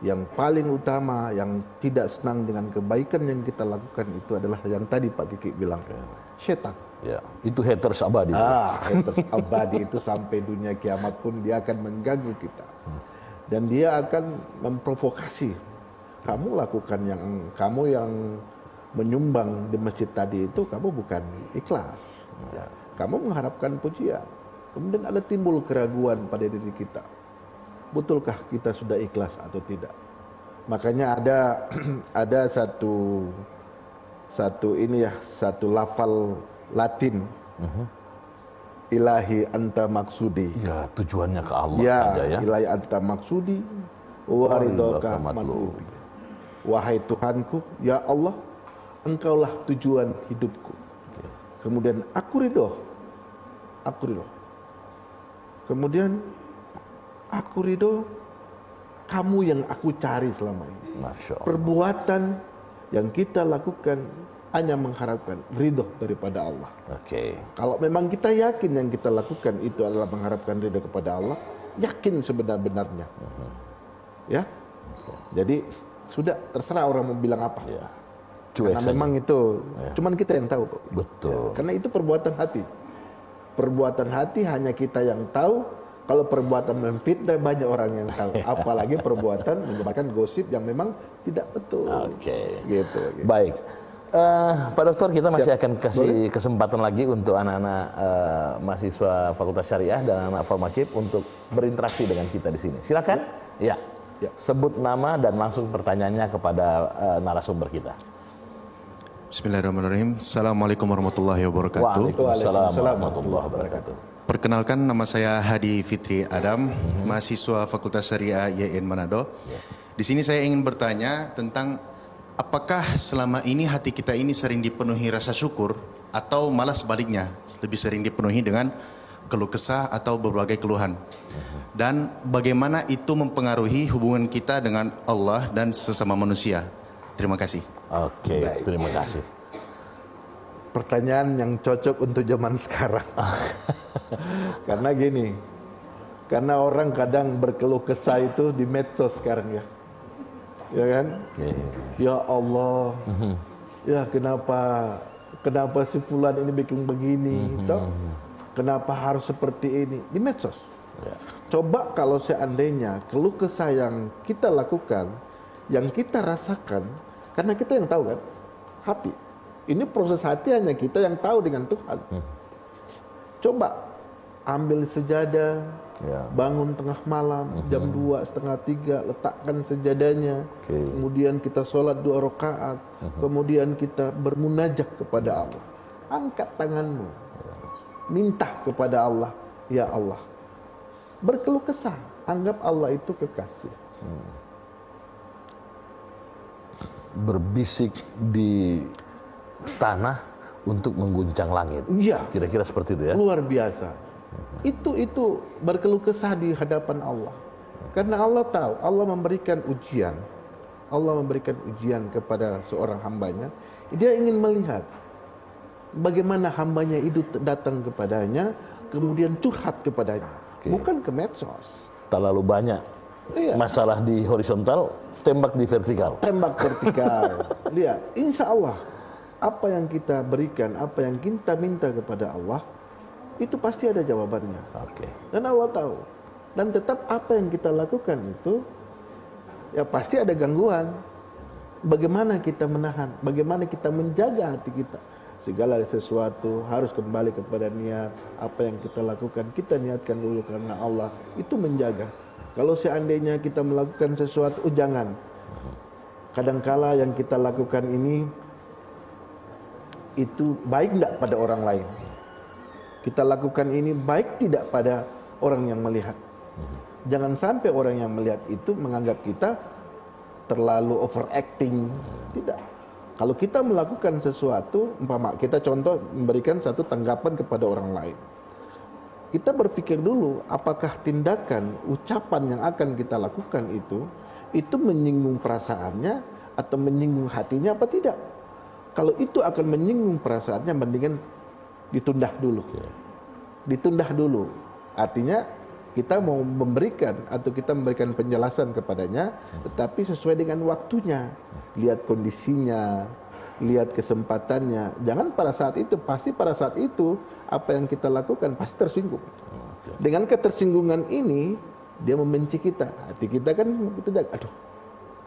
[SPEAKER 2] Yang paling utama yang tidak senang dengan kebaikan yang kita lakukan itu adalah yang tadi Pak Kiki bilang, setan.
[SPEAKER 1] Ya, itu haters abadi.
[SPEAKER 2] Haters abadi itu sampai dunia kiamat pun dia akan mengganggu kita. Dan dia akan memprovokasi. Kamu lakukan kamu yang menyumbang di masjid tadi itu, kamu bukan ikhlas. Kamu mengharapkan pujian. Kemudian ada timbul keraguan pada diri kita. Betulkah kita sudah ikhlas atau tidak? Makanya ada satu lafal Latin, ilahi anta maksudi.
[SPEAKER 1] Ya, tujuannya ke Allah
[SPEAKER 2] aja
[SPEAKER 1] ya.
[SPEAKER 2] Ilahi anta maksudi wa ridhoka matlubi. Wahai Tuhanku, ya Allah, engkaulah tujuan hidupku. Kemudian aku ridho. Kemudian aku ridho kamu yang aku cari selama ini.
[SPEAKER 1] Masya Allah.
[SPEAKER 2] Perbuatan yang kita lakukan hanya mengharapkan ridho daripada Allah. Kalau memang kita yakin yang kita lakukan itu adalah mengharapkan ridho kepada Allah, yakin sebenar-benarnya. Ya. Jadi sudah terserah orang mau bilang apa. Karena memang itu cuman kita yang tahu.
[SPEAKER 1] Betul.
[SPEAKER 2] Karena itu perbuatan hati. Perbuatan hati hanya kita yang tahu. Kalau perbuatan memfitnah banyak orang yang tahu. Apalagi perbuatan menyebabkan gosip yang memang tidak betul. Gitu.
[SPEAKER 1] Baik. Pak Dokter, kita masih akan kasih kesempatan lagi untuk anak-anak mahasiswa Fakultas Syariah dan anak Formakip untuk berinteraksi dengan kita di sini. Silakan. Ya. Sebut nama dan langsung pertanyaannya kepada narasumber kita.
[SPEAKER 9] Bismillahirrahmanirrahim. Assalamualaikum warahmatullahi wabarakatuh.
[SPEAKER 1] Waalaikumsalam warahmatullahi wabarakatuh.
[SPEAKER 9] Perkenalkan, nama saya Hadi Fitri Adam, mahasiswa Fakultas Syariah IAIN Manado. Di sini saya ingin bertanya tentang apakah selama ini hati kita ini sering dipenuhi rasa syukur atau malah sebaliknya, lebih sering dipenuhi dengan keluh kesah atau berbagai keluhan. Dan bagaimana itu mempengaruhi hubungan kita dengan Allah dan sesama manusia. Terima kasih.
[SPEAKER 1] Terima kasih.
[SPEAKER 2] Pertanyaan yang cocok untuk zaman sekarang. Karena gini, karena orang kadang berkeluh kesah itu di medsos sekarang ya. ya kan? Ya Allah, ya kenapa si fulan ini bikin begini, toh? Kenapa harus seperti ini di medsos? Coba kalau seandainya keluh kesah yang kita lakukan, yang kita rasakan, karena kita yang tahu kan, hati. Ini proses hati hanya kita yang tahu dengan Tuhan. Coba ambil sejadah, bangun tengah malam, jam 2, setengah 3, letakkan sejadahnya. Kemudian kita sholat 2 rakaat. Kemudian kita bermunajat kepada Allah. Angkat tanganmu. Minta kepada Allah, ya Allah. Berkeluh kesah, anggap Allah itu kekasih.
[SPEAKER 1] Berbisik di tanah untuk mengguncang langit.
[SPEAKER 2] Iya.
[SPEAKER 1] Kira-kira seperti itu ya.
[SPEAKER 2] Luar biasa. Itu berkeluh kesah di hadapan Allah. Karena Allah tahu, Allah memberikan ujian. Allah memberikan ujian kepada seorang hambanya. Dia ingin melihat bagaimana hambanya itu datang kepadanya, kemudian curhat kepadanya. Bukan ke medsos.
[SPEAKER 1] Terlalu banyak masalah di horizontal, tembak di vertikal.
[SPEAKER 2] Tembak vertikal. Lihat, insya Allah apa yang kita berikan, apa yang kita minta kepada Allah, itu pasti ada jawabannya. Dan Allah tahu. Dan tetap apa yang kita lakukan itu, ya pasti ada gangguan. Bagaimana kita menahan, bagaimana kita menjaga hati kita. Segala sesuatu harus kembali kepada niat. Apa yang kita lakukan, kita niatkan dulu karena Allah. Itu menjaga. Kalau seandainya kita melakukan sesuatu, jangan. Kadangkala yang kita lakukan ini, itu baik tidak pada orang lain. Kita lakukan ini baik tidak pada orang yang melihat. Jangan sampai orang yang melihat itu menganggap kita terlalu overacting. Tidak. Kalau kita melakukan sesuatu, umpama kita contoh memberikan satu tanggapan kepada orang lain. Kita berpikir dulu apakah tindakan, ucapan yang akan kita lakukan itu menyinggung perasaannya atau menyinggung hatinya apa tidak. Kalau itu akan menyinggung perasaannya, mendingan ditunda dulu. Ditunda dulu. Artinya kita mau memberikan atau kita memberikan penjelasan kepadanya, tetapi sesuai dengan waktunya. Lihat kondisinya, lihat kesempatannya. Jangan pada saat itu, pasti pada saat itu apa yang kita lakukan pasti tersinggung. Dengan ketersinggungan ini, dia membenci kita. Hati kita kan, kita aduh,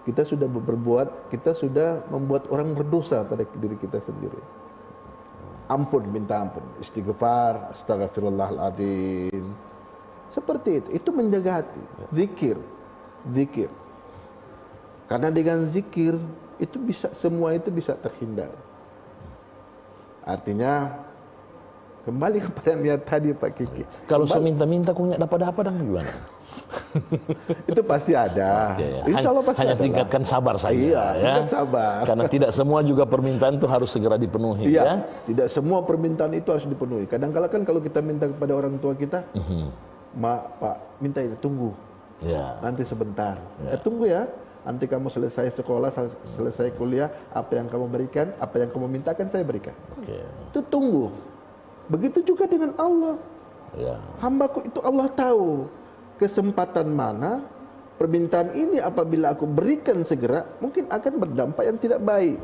[SPEAKER 2] kita sudah berbuat, kita sudah membuat orang berdosa pada diri kita sendiri. Ampun, minta ampun. Istighfar, astagfirullahaladzim. Seperti itu menjaga hati. Zikir. Karena dengan zikir, itu bisa, semua itu bisa terhindar. Artinya, kembali kepada niat tadi Pak Kiki.
[SPEAKER 1] Kalau saya minta-minta kok nggak dapat apa gimana?
[SPEAKER 2] Itu pasti ada. Insya Allah pasti
[SPEAKER 1] hanya
[SPEAKER 2] ada.
[SPEAKER 1] Tingkatkan sabar saja.
[SPEAKER 2] Iya,
[SPEAKER 1] ya.
[SPEAKER 2] sabar.
[SPEAKER 1] Karena tidak semua juga permintaan itu harus segera dipenuhi.
[SPEAKER 2] Iya,
[SPEAKER 1] ya?
[SPEAKER 2] tidak semua permintaan itu harus dipenuhi. Kadang-kala kan kalau kita minta kepada orang tua kita, Pak, minta itu, tunggu. Nanti sebentar. Tunggu ya. Nanti kamu selesai sekolah, selesai kuliah, apa yang kamu berikan, apa yang kamu mintakan saya berikan. Itu tunggu. Begitu juga dengan Allah. Hambaku itu Allah tahu kesempatan mana permintaan ini apabila aku berikan segera mungkin akan berdampak yang tidak baik.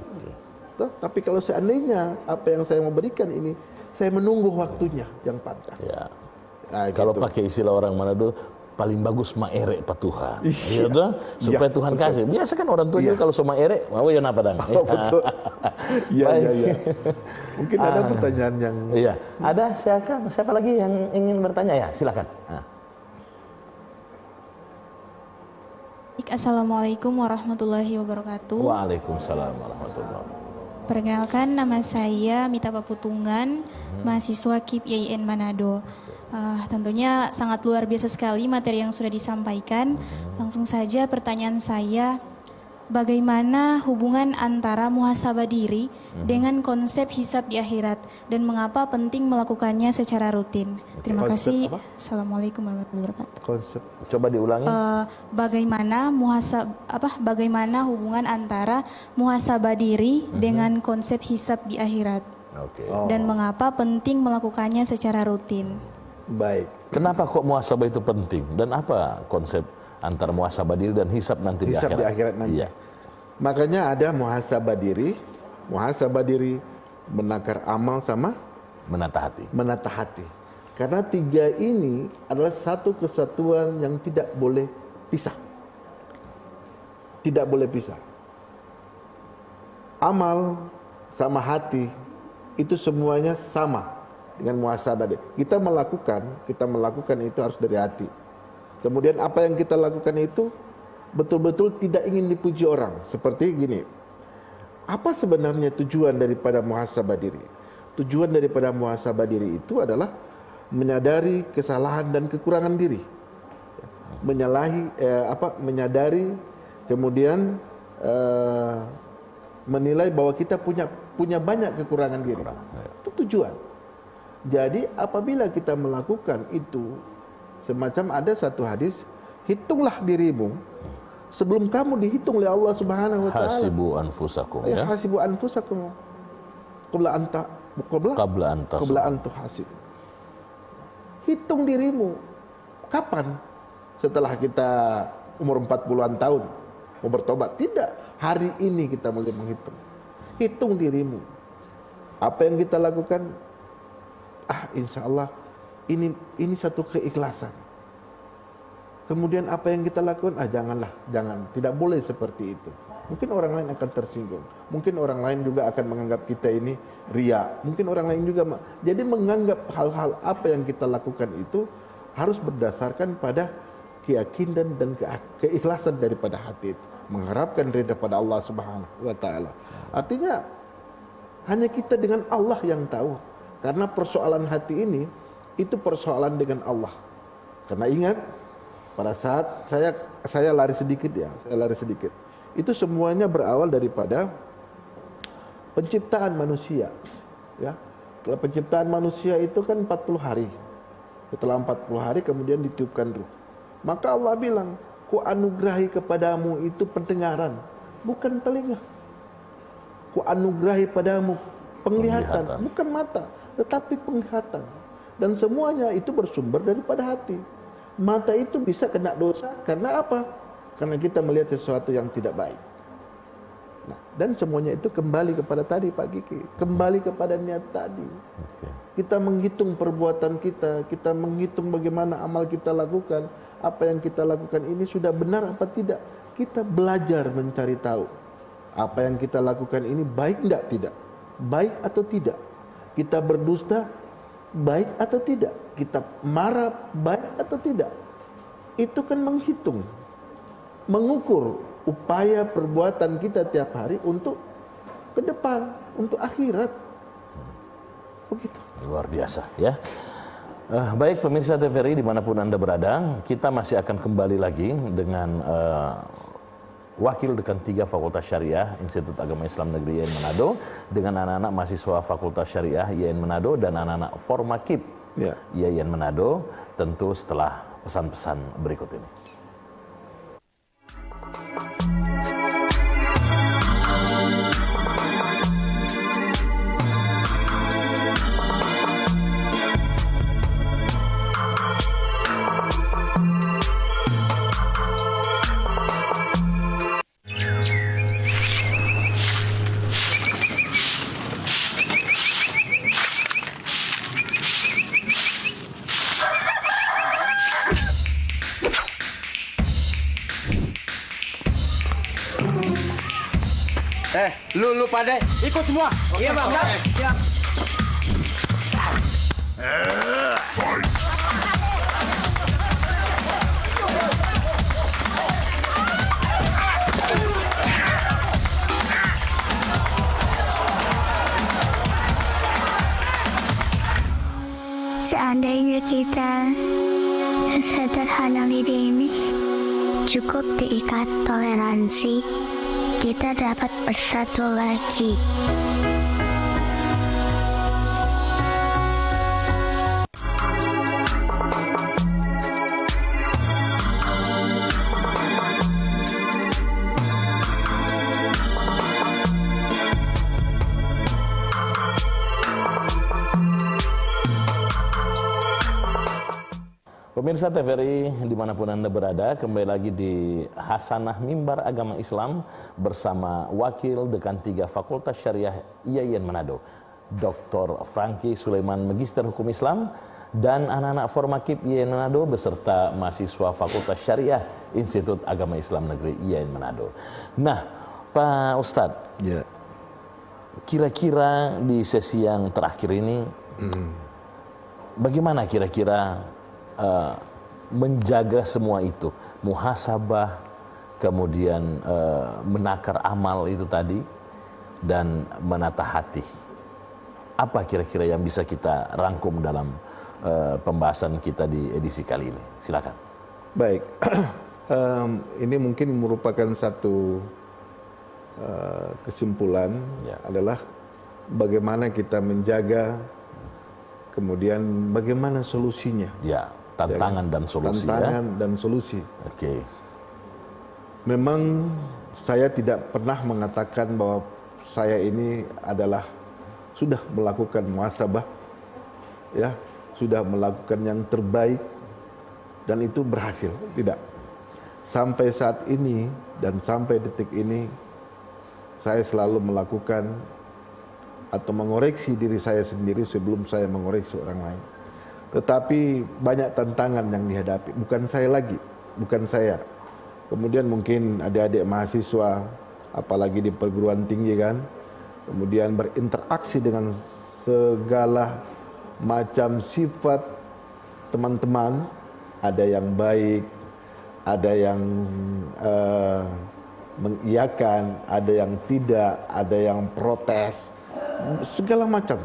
[SPEAKER 2] Tapi kalau seandainya apa yang saya mau berikan ini saya menunggu waktunya yang pantas. Nah,
[SPEAKER 1] kalau
[SPEAKER 2] gitu.
[SPEAKER 1] pakai istilah orang Manado, paling bagus maere pak Tuhan, gitu, supaya Tuhan kasih. Biasa kan orang tua juga kalau sama ere, mau ya napa dang?
[SPEAKER 2] Betul. Iya. Mungkin ada pertanyaan yang.
[SPEAKER 1] Iya. Ada siapa lagi yang ingin bertanya ya? Silakan.
[SPEAKER 3] Assalamualaikum warahmatullahi wabarakatuh.
[SPEAKER 1] Waalaikumsalam warahmatullahi wabarakatuh.
[SPEAKER 3] Perkenalkan, nama saya Mita Paputungan, mahasiswa KIP YIN Manado. Tentunya sangat luar biasa sekali materi yang sudah disampaikan. Langsung saja pertanyaan saya, bagaimana hubungan antara muhasabah diri dengan konsep hisab di akhirat dan mengapa penting melakukannya secara rutin? Terima kasih. Assalamualaikum warahmatullahi wabarakatuh.
[SPEAKER 2] Konsep.
[SPEAKER 1] Coba diulangi.
[SPEAKER 3] Bagaimana hubungan antara muhasabah diri dengan konsep hisab di akhirat? Dan mengapa penting melakukannya secara rutin?
[SPEAKER 2] Baik.
[SPEAKER 1] Kenapa kok muhasabah itu penting dan apa konsep antara muhasabah diri dan hisab nanti
[SPEAKER 2] Hisab
[SPEAKER 1] di akhirat?
[SPEAKER 2] nanti.
[SPEAKER 1] Iya.
[SPEAKER 2] Makanya ada muhasabah diri. Muhasabah diri, menakar amal sama
[SPEAKER 1] Menata hati.
[SPEAKER 2] menata hati. Karena tiga ini adalah satu kesatuan yang tidak boleh pisah. Tidak boleh pisah. Amal sama hati itu semuanya sama dengan muhasabah diri. Kita melakukan itu harus dari hati. Kemudian apa yang kita lakukan itu betul-betul tidak ingin dipuji orang. Seperti gini. Apa sebenarnya tujuan daripada muhasabah diri? Tujuan daripada muhasabah diri itu adalah menyadari kesalahan dan kekurangan diri. Menyadari, kemudian menilai bahwa kita punya banyak kekurangan diri. Itu tujuan. Jadi apabila kita melakukan itu, semacam ada satu hadis, hitunglah dirimu sebelum kamu dihitung oleh Allah Subhanahu wa taala.
[SPEAKER 1] Hasibu anfusakum, ya.
[SPEAKER 2] Hasibu anfusakum qabla anta hasib. Hitung dirimu. Kapan? Setelah kita umur 40-an tahun mau bertobat? Tidak. Hari ini kita mulai menghitung. Hitung dirimu. Apa yang kita lakukan? Insya Allah ini satu keikhlasan. Kemudian apa yang kita lakukan? Jangan. Tidak boleh seperti itu. Mungkin orang lain akan tersinggung. Mungkin orang lain juga akan menganggap kita ini ria. Mungkin orang lain juga. Jadi menganggap hal-hal apa yang kita lakukan itu harus berdasarkan pada keyakinan dan keikhlasan daripada hati itu. Mengharapkan ridha pada Allah Subhanahu wa taala. Artinya hanya kita dengan Allah yang tahu. Karena persoalan hati ini itu persoalan dengan Allah. Karena ingat, pada saat saya lari sedikit. Itu semuanya berawal daripada penciptaan manusia. Ya. Setelah penciptaan manusia itu kan 40 hari. Setelah 40 hari kemudian ditiupkan ruh. Maka Allah bilang, ku anugerahi kepadamu itu pendengaran, bukan telinga. Ku anugerahi padamu penglihatan, bukan mata, tetapi penglihatan. Dan semuanya itu bersumber daripada hati. Mata itu bisa kena dosa karena apa? Karena kita melihat sesuatu yang tidak baik. Nah, dan semuanya itu kembali kepada tadi Pak Kiki, kembali kepada niat tadi. Kita menghitung perbuatan kita menghitung bagaimana amal kita lakukan, apa yang kita lakukan ini sudah benar apa tidak. Kita belajar mencari tahu apa yang kita lakukan ini baik tidak, baik atau tidak. Kita berdusta baik atau tidak, kita marah baik atau tidak. Itu kan menghitung, mengukur upaya perbuatan kita tiap hari untuk ke depan, untuk akhirat. Begitu.
[SPEAKER 1] Luar biasa, ya. Baik pemirsa TVRI dimanapun Anda berada, kita masih akan kembali lagi dengan Wakil Dekan 3 Fakultas Syariah Institut Agama Islam Negeri IAIN Manado dengan anak-anak mahasiswa Fakultas Syariah IAIN Manado dan anak-anak Formakip IAIN Manado, tentu setelah pesan-pesan berikut ini.
[SPEAKER 10] Lu pada ikut semua. Iya bang. Siap.
[SPEAKER 11] Seandainya kita sesederhana ini cukup diikat toleransi, kita dapat bersatu lagi.
[SPEAKER 1] Pemirsa TVRI dimanapun Anda berada, kembali lagi di Hasanah Mimbar Agama Islam bersama Wakil Dekan 3 Fakultas Syariah IAIN Manado, Dr. Franky Sulaiman, Magister Hukum Islam, dan anak-anak Formakip IAIN Manado beserta mahasiswa Fakultas Syariah Institut Agama Islam Negeri IAIN Manado. Nah, Pak Ustadz,
[SPEAKER 2] Ya.
[SPEAKER 1] kira-kira di sesi yang terakhir ini, bagaimana kira-kira menjaga semua itu, muhasabah, kemudian menakar amal itu tadi, dan menata hati. Apa kira-kira yang bisa kita rangkum dalam pembahasan kita di edisi kali ini? Silakan.
[SPEAKER 2] Baik, ini mungkin merupakan satu kesimpulan adalah bagaimana kita menjaga, kemudian bagaimana solusinya.
[SPEAKER 1] Ya, tantangan dan solusi.
[SPEAKER 2] Tantangan dan solusi.
[SPEAKER 1] Oke.
[SPEAKER 2] Memang saya tidak pernah mengatakan bahwa saya ini adalah sudah melakukan muhasabah, ya, sudah melakukan yang terbaik dan itu berhasil. Tidak. Sampai saat ini dan sampai detik ini saya selalu melakukan atau mengoreksi diri saya sendiri sebelum saya mengoreksi orang lain. Tetapi banyak tantangan yang dihadapi, bukan saya lagi, bukan saya. Kemudian mungkin adik-adik mahasiswa, apalagi di perguruan tinggi kan, kemudian berinteraksi dengan segala macam sifat teman-teman, ada yang baik, ada yang mengiyakan, ada yang tidak, ada yang protes, segala macam.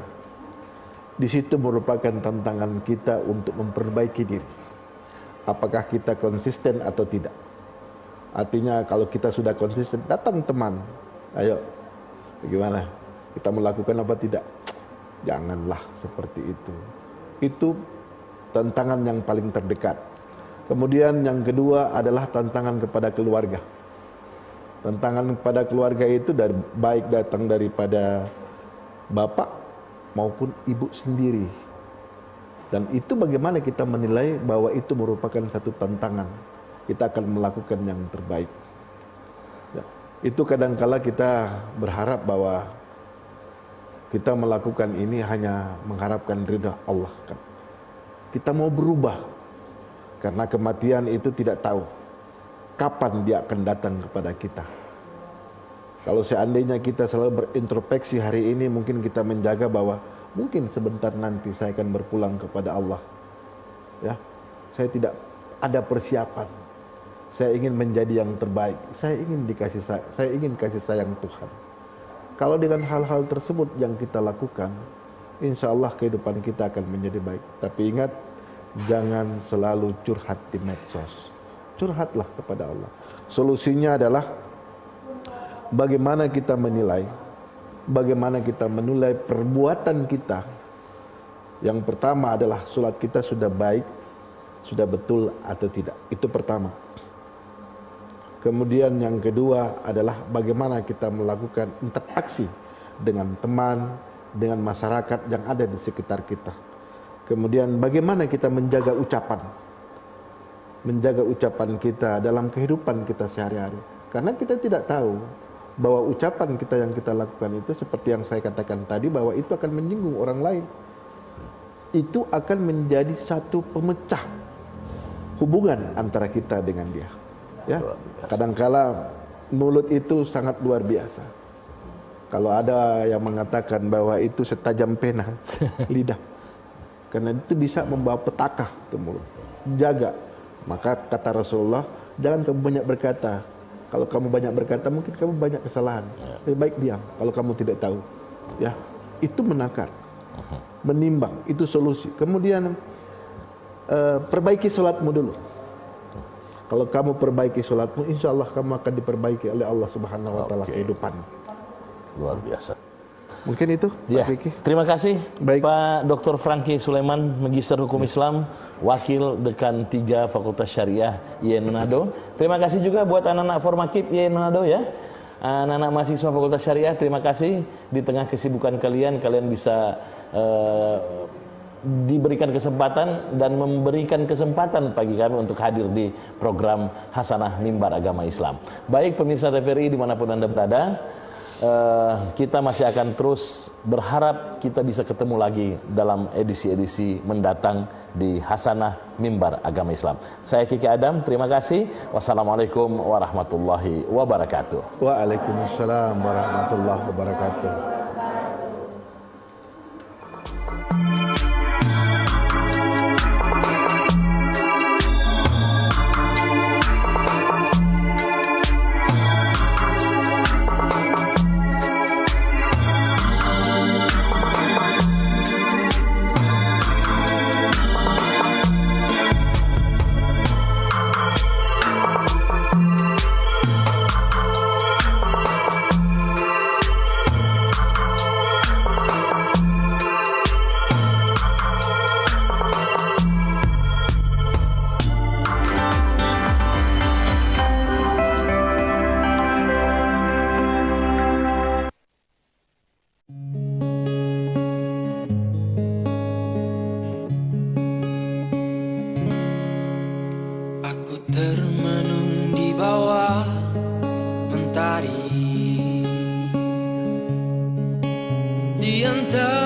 [SPEAKER 2] Di situ merupakan tantangan kita untuk memperbaiki diri. Apakah kita konsisten atau tidak? Artinya kalau kita sudah konsisten, datang teman, ayo, bagaimana? Kita melakukan apa tidak? Janganlah seperti itu. Itu tantangan yang paling terdekat. Kemudian yang kedua adalah tantangan kepada keluarga. Tantangan kepada keluarga itu baik datang daripada bapak maupun ibu sendiri. Dan itu bagaimana kita menilai bahwa itu merupakan satu tantangan. Kita akan melakukan yang terbaik. Ya. Itu kadangkala kita berharap bahwa kita melakukan ini hanya mengharapkan ridha Allah kan. Kita mau berubah. Karena kematian itu tidak tahu kapan dia akan datang kepada kita. Kalau seandainya kita selalu berintrospeksi hari ini, mungkin kita menjaga bahwa mungkin sebentar nanti saya akan berpulang kepada Allah. Ya, saya tidak ada persiapan. Saya ingin menjadi yang terbaik. Saya ingin kasih sayang Tuhan. Kalau dengan hal-hal tersebut yang kita lakukan, insya Allah kehidupan kita akan menjadi baik. Tapi ingat, jangan selalu curhat di medsos. Curhatlah kepada Allah. Solusinya adalah bagaimana kita menilai perbuatan kita. Yang pertama adalah sholat kita sudah baik, sudah betul atau tidak. Itu pertama. Kemudian yang kedua adalah bagaimana kita melakukan interaksi dengan teman, dengan masyarakat yang ada di sekitar kita. Kemudian bagaimana kita menjaga ucapan kita dalam kehidupan kita sehari-hari. Karena kita tidak tahu bahwa ucapan kita yang kita lakukan itu seperti yang saya katakan tadi, bahwa itu akan menyinggung orang lain. Itu akan menjadi satu pemecah hubungan antara kita dengan dia. Ya, kadangkala mulut itu sangat luar biasa. Kalau ada yang mengatakan bahwa itu setajam pena lidah, karena itu bisa membawa petaka ke mulut. Jaga. Maka kata Rasulullah, jangan kamu banyak berkata. Kalau kamu banyak berkata, mungkin kamu banyak kesalahan. Lebih baik diam kalau kamu tidak tahu. Ya, itu menakar, menimbang, itu solusi. Kemudian perbaiki sholatmu dulu. Kalau kamu perbaiki sholatmu, insya Allah kamu akan diperbaiki oleh Allah Subhanahu Wa Taala kehidupan.
[SPEAKER 1] Luar biasa.
[SPEAKER 2] Mungkin itu,
[SPEAKER 1] ya.
[SPEAKER 2] Pak Vicky.
[SPEAKER 1] Terima kasih,
[SPEAKER 2] baik.
[SPEAKER 1] Pak Dr. Franky Sulaiman, Magister Hukum Islam, Wakil Dekan 3 Fakultas Syariah IAIN Manado. Terima kasih juga buat anak-anak Formakip IAIN Manado ya. Anak-anak mahasiswa Fakultas Syariah, terima kasih. Di tengah kesibukan kalian bisa diberikan kesempatan dan memberikan kesempatan bagi kami untuk hadir di program Hasanah Mimbar Agama Islam. Baik pemirsa TVRI dimanapun Anda berada, kita masih akan terus berharap kita bisa ketemu lagi dalam edisi-edisi mendatang di Hasanah Mimbar Agama Islam. Saya Kiki Adam, terima kasih. Wassalamualaikum warahmatullahi wabarakatuh.
[SPEAKER 2] Waalaikumsalam warahmatullahi wabarakatuh.
[SPEAKER 12] Termenung di bawah mentari di antara